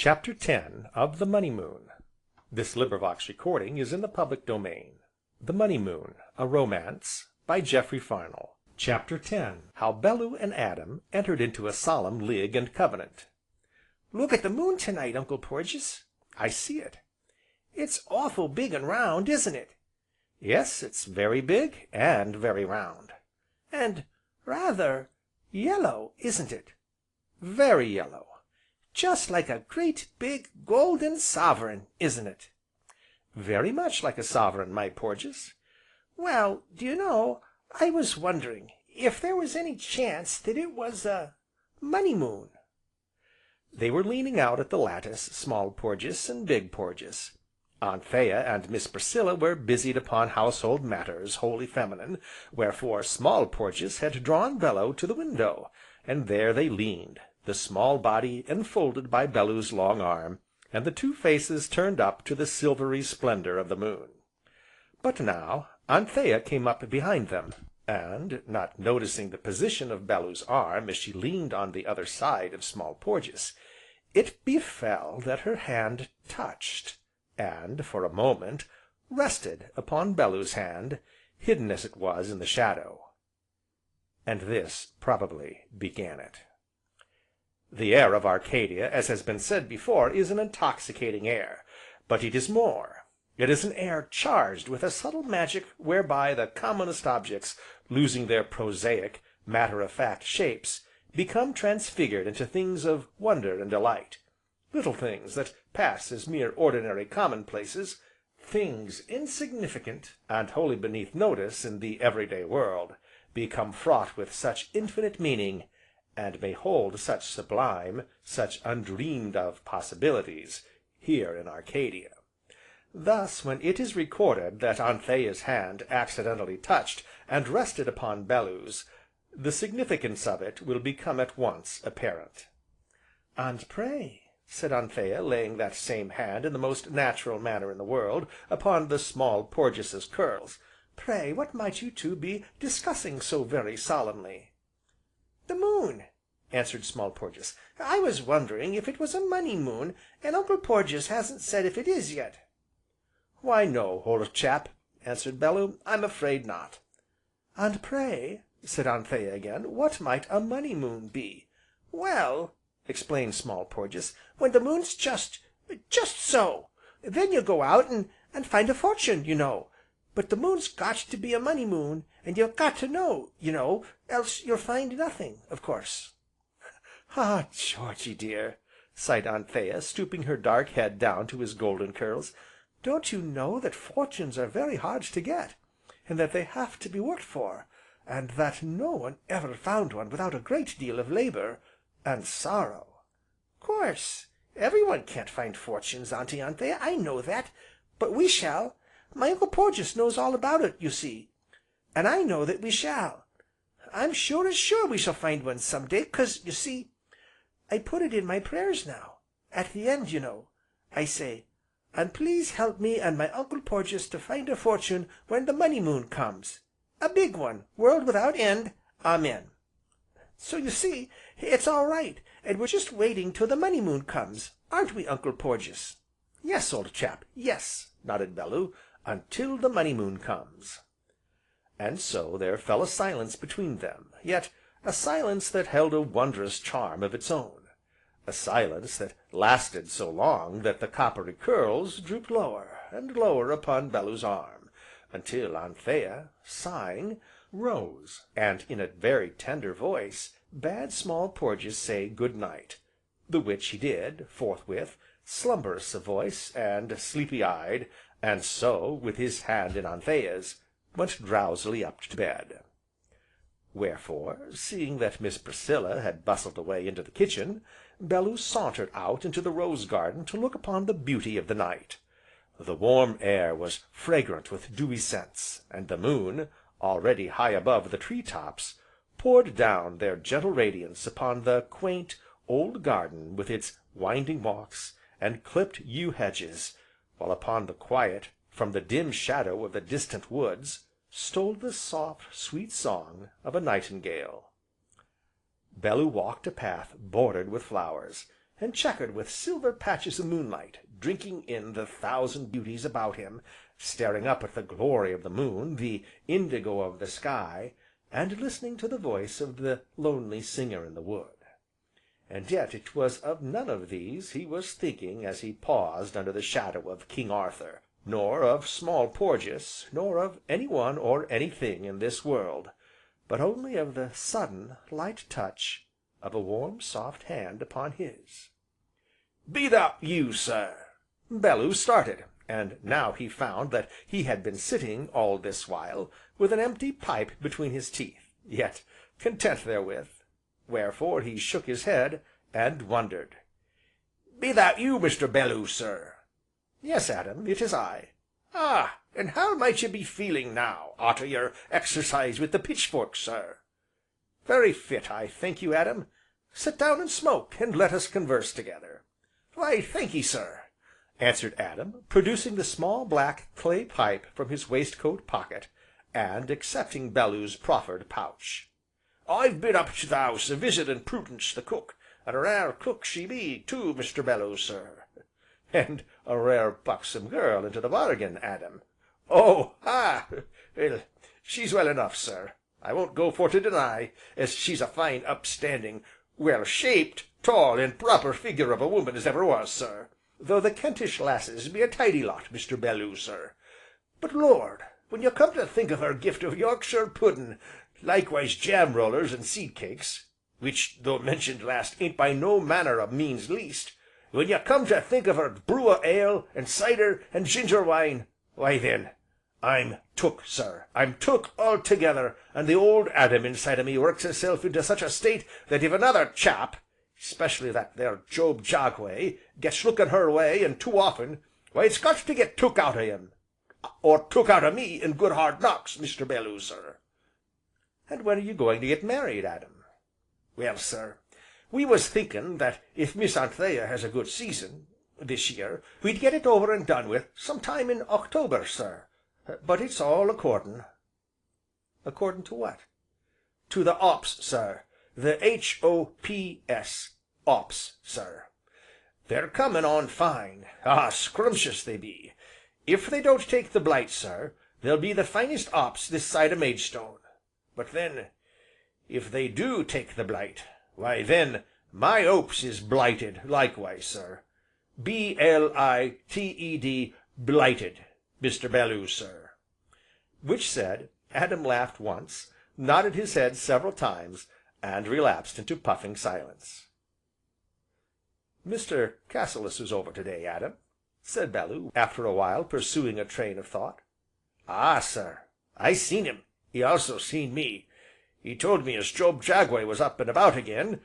Chapter 10 of the Money Moon. This recording is in the public domain. The Money Moon, a Romance, by Jeffery Farnol. Chapter 10 How Bellew and Adam entered into a solemn league and covenant. "Look at the moon to night, Uncle Porges." "I see it." "It's awful big and round, isn't it?" "Yes, it's very big, and very round." "And rather yellow, isn't it?" "Very yellow." "Just like a great, big, golden sovereign, isn't it?" "Very much like a sovereign, my Porges." "Well, do you know, I was wondering if there was any chance that it was a money moon?" They were leaning out at the lattice, Small Porges and Big Porges. Anthea and Miss Priscilla were busied upon household matters wholly feminine, wherefore Small Porges had drawn Bellew to the window, and there they leaned, the small body enfolded by Bellew's long arm, and the two faces turned up to the silvery splendor of the moon. But now, Anthea came up behind them, and, not noticing the position of Bellew's arm as she leaned on the other side of Small Porges, it befell that her hand touched, and, for a moment, rested upon Bellew's hand, hidden as it was in the shadow. And this, probably, began it. The air of Arcadia, as has been said before, is an intoxicating air, but it is more. It is an air charged with a subtle magic whereby the commonest objects, losing their prosaic, matter-of-fact shapes, become transfigured into things of wonder and delight. Little things that pass as mere ordinary commonplaces, things insignificant, and wholly beneath notice in the everyday world, become fraught with such infinite meaning, and may hold such sublime, such undreamed of possibilities, here in Arcadia. Thus, when it is recorded that Anthea's hand accidentally touched, and rested upon Bellew's, the significance of it will become at once apparent. "And pray," said Anthea, laying that same hand in the most natural manner in the world, upon the Small Porges's curls, "pray, what might you two be discussing so very solemnly?" "The moon," answered Small Porges. "I was wondering if it was a money moon, and Uncle Porges hasn't said if it is yet." "Why no, old chap," answered Bellew, "I'm afraid not." "And pray," said Anthea again, "what might a money moon be?" "Well," explained Small Porges, "when the moon's just so, then you go out, and find a fortune, you know. But the moon's got to be a money moon, and you've got to know, you know, else you'll find nothing, of course." "Ah, Georgy dear!" sighed Anthea, stooping her dark head down to his golden curls, "don't you know that fortunes are very hard to get, and that they have to be worked for, and that no one ever found one without a great deal of labor, and sorrow?" "'Course, every one can't find fortunes, Auntie Anthea, I know that, but we shall. My Uncle Porges knows all about it, you see, and I know that we shall. I'm sure as sure we shall find one some day, 'cause, you see, I put it in my prayers now, at the end, you know, I say, 'And please help me and my Uncle Porges to find a fortune when the money moon comes, a big one, world without end, Amen.' So you see, it's all right, and we're just waiting till the money moon comes, aren't we, Uncle Porges?" "Yes, old chap, yes," nodded Bellew, "until the money moon comes." And so there fell a silence between them, yet a silence that held a wondrous charm of its own, a silence that lasted so long that the coppery curls drooped lower, and lower upon Bellew's arm, until Anthea, sighing, rose, and in a very tender voice bade Small Porges say good night, the which he did, forthwith, slumberous of voice, and sleepy eyed, and so, with his hand in Anthea's, went drowsily up to bed. Wherefore, seeing that Miss Priscilla had bustled away into the kitchen, Bellew sauntered out into the rose garden to look upon the beauty of the night. The warm air was fragrant with dewy scents, and the moon, already high above the tree tops, poured down their gentle radiance upon the quaint, old garden with its winding walks, and clipped yew hedges, while upon the quiet, from the dim shadow of the distant woods, stole the soft, sweet song of a nightingale. Bellew walked a path bordered with flowers, and chequered with silver patches of moonlight, drinking in the thousand beauties about him, staring up at the glory of the moon, the indigo of the sky, and listening to the voice of the lonely singer in the wood. And yet it was of none of these he was thinking as he paused under the shadow of King Arthur, nor of Small Porges, nor of any one or anything in this world, but only of the sudden, light touch of a warm, soft hand upon his. "Be that you, sir?" Bellew started, and now he found that he had been sitting, all this while, with an empty pipe between his teeth, yet content therewith, wherefore he shook his head, and wondered. "Be that you, Mr. Bellew, sir?" "Yes, Adam, it is I." "Ah! and how might ye be feeling now, arter your exercise with the pitchfork, sir?" "Very fit, I thank you, Adam. Sit down and smoke, and let us converse together." "Why, thankee, sir," answered Adam, producing the small black clay pipe from his waistcoat pocket, and accepting Bellew's proffered pouch. "I've been up to the house a visitin' Prudence the cook, and a rare cook she be too, Mr. Bellew, sir." "And a rare buxom girl into the bargain, Adam." "Oh, ah! Well, she's well enough, sir, I won't go for to deny as she's a fine, upstanding, well shaped, tall, and proper figure of a woman as ever was, sir, though the Kentish lasses be a tidy lot, Mr. Bellew, sir. But Lord! when you come to think of her gift of Yorkshire puddin', likewise jam rollers and seed cakes, which, though mentioned last, ain't by no manner of means least, when you come to think of her brew o' ale, and cider, and ginger wine, why then, I'm took, sir, I'm took altogether, and the old Adam inside of me works hisself into such a state that if another chap, specially that there Job Jagway, gets looking her way, and too often, why it's got to get took out o' him, or took out o' me in good hard knocks, Mr. Bellew, sir." "And when are you going to get married, Adam?" "Well, sir, we was thinking that if Miss Anthea has a good season, this year, we'd get it over and done with some time in October, sir, but it's all accordin'." "Accordin' to what?" "To the 'ops, sir, the HOPS, 'ops, sir. They're comin' on fine, scrumptious they be. If they don't take the blight, sir, they'll be the finest 'ops this side o' Maidstone, but then, if they do take the blight, why then, my 'opes is blighted, likewise, sir. BLITED, blighted, Mr. Bellew, sir." Which said, Adam laughed once, nodded his head several times, and relapsed into puffing silence. "Mr. Cassilis was over to day, Adam," said Bellew, after a while pursuing a train of thought. "Ah, sir, I seen him, he also seen me. He told me as Job Jagway was up and about again,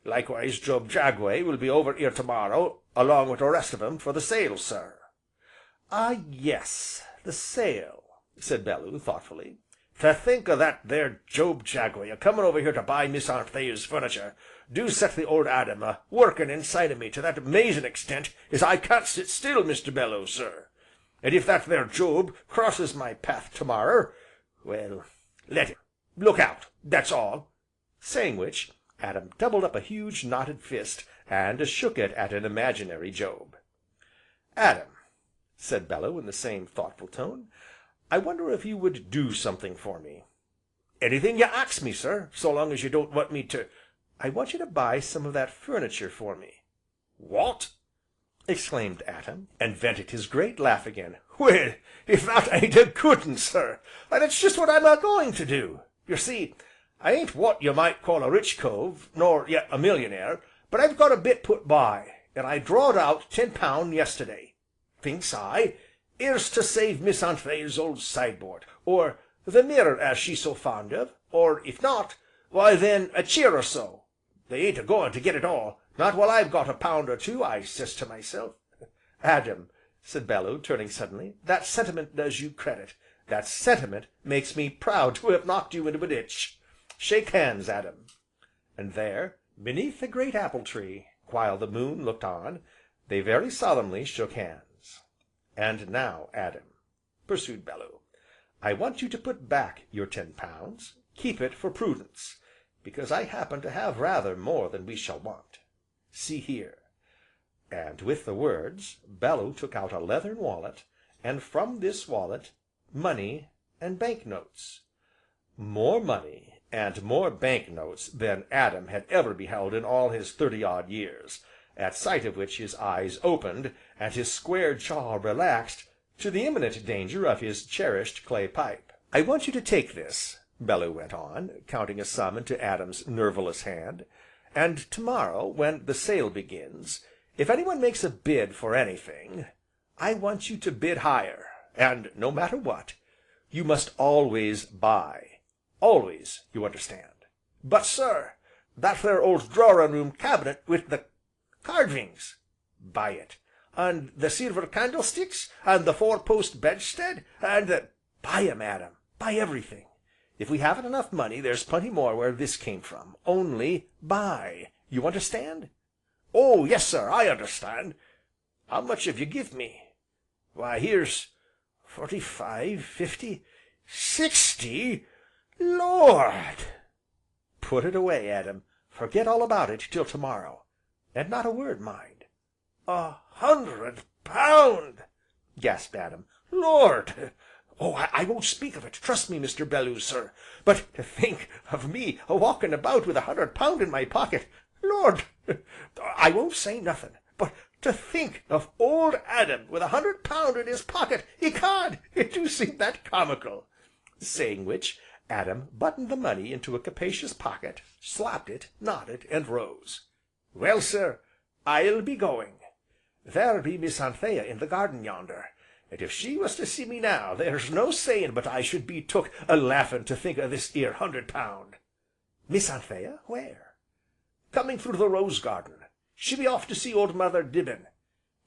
likewise Job Jagway will be over 'ere to morrow, along wi' the rest of 'em, for the sale, sir." "Ah, yes, the sale," said Bellew, thoughtfully. "To think o' that there Job Jagway a comin' over here to buy Miss Anthea's furnitur', do set the old Adam a workin' inside o' me to that amazin' extent as I can't sit still, Mr. Bellew, sir. And if that there Job crosses my path to morrer, well, let him. Look out, that's all." Saying which, Adam doubled up a huge, knotted fist, and shook it at an imaginary Job. "Adam," said Bellew in the same thoughtful tone, "I wonder if you would do something for me?" "Anything you ax me, sir, so long as you don't want me to—" "I want you to buy some of that furniture for me." "What?" exclaimed Adam, and vented his great laugh again. "Well, if that ain't a good 'un, sir, why that's just what I'm a going to do. You see, I ain't what you might call a rich cove, nor yet a millionaire, but I've got a bit put by, and I drawed out £10 yesterday. Thinks I, 'ere's to save Miss Anthea's old sideboard, or the mirror as she's so fond of, or if not, why then a cheer or so. They ain't a going to get it all, not while I've got £1 or 2, I says to myself." "Adam," said Bellew, turning suddenly, "that sentiment does you credit, that sentiment makes me proud to have knocked you into a ditch. Shake hands, Adam." And there, beneath the great apple tree, while the moon looked on, they very solemnly shook hands. "And now, Adam," pursued Bellew, "I want you to put back your £10, keep it for Prudence, because I happen to have rather more than we shall want. See here." And, with the words, Bellew took out a leathern wallet, and from this wallet, money and bank notes. More money, and more bank notes than Adam had ever beheld in all his 30-odd years, at sight of which his eyes opened, and his square jaw relaxed, to the imminent danger of his cherished clay pipe. "I want you to take this," Bellew went on, counting a sum into Adam's nerveless hand, "and to morrow, when the sale begins, if anyone makes a bid for anything, I want you to bid higher, and, no matter what, you must always buy. Always, you understand." "But sir, that there old drawing room cabinet wi' the carvings?" "Buy it." "And the silver candlesticks, and the 4-post bedstead, and the—" "Buy 'em, Adam, buy everything. If we haven't enough money, there's plenty more where this came from, only buy, you understand?" "Oh, yes sir, I understand. How much have you give me?" "Why, here's 45, 50, 60 Lord!" "Put it away, Adam, forget all about it till to morrow, and not a word, mind." £100!" gasped Adam. "Lord! Oh, I won't speak of it, trust me, Mr. Bellew, sir, but to think of me a walking about with £100 in my pocket, Lord! I won't say nothin', but to think of old Adam with £100 in his pocket, ecod! It do seem that comical." Saying which, Adam buttoned the money into a capacious pocket, slapped it, nodded, and rose. "Well, sir, I'll be going. There be Miss Anthea in the garden yonder, and if she was to see me now, there's no saying but I should be took a laughin' to think o' this 'ere £100. "Miss Anthea, where?" "Coming through the rose garden, she be off to see old Mother Dibbin.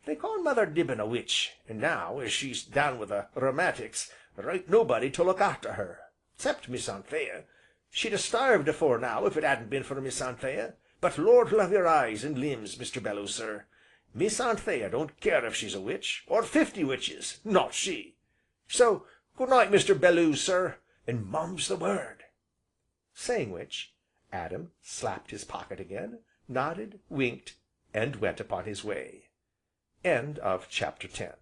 They call Mother Dibbin a witch, and now, as she's down wi' the rheumatics, there ain't nobody to look arter her, 'cept Miss Anthea. She'd ha' starved afore now if it 'adn't been for Miss Anthea, but Lord love your eyes and limbs, Mr. Bellew, sir, Miss Anthea don't care if she's a witch, or 50 witches, not she. So, good night, Mr. Bellew, sir, and mum's the word." Saying which, Adam slapped his pocket again, nodded, winked, and went upon his way. Chapter 10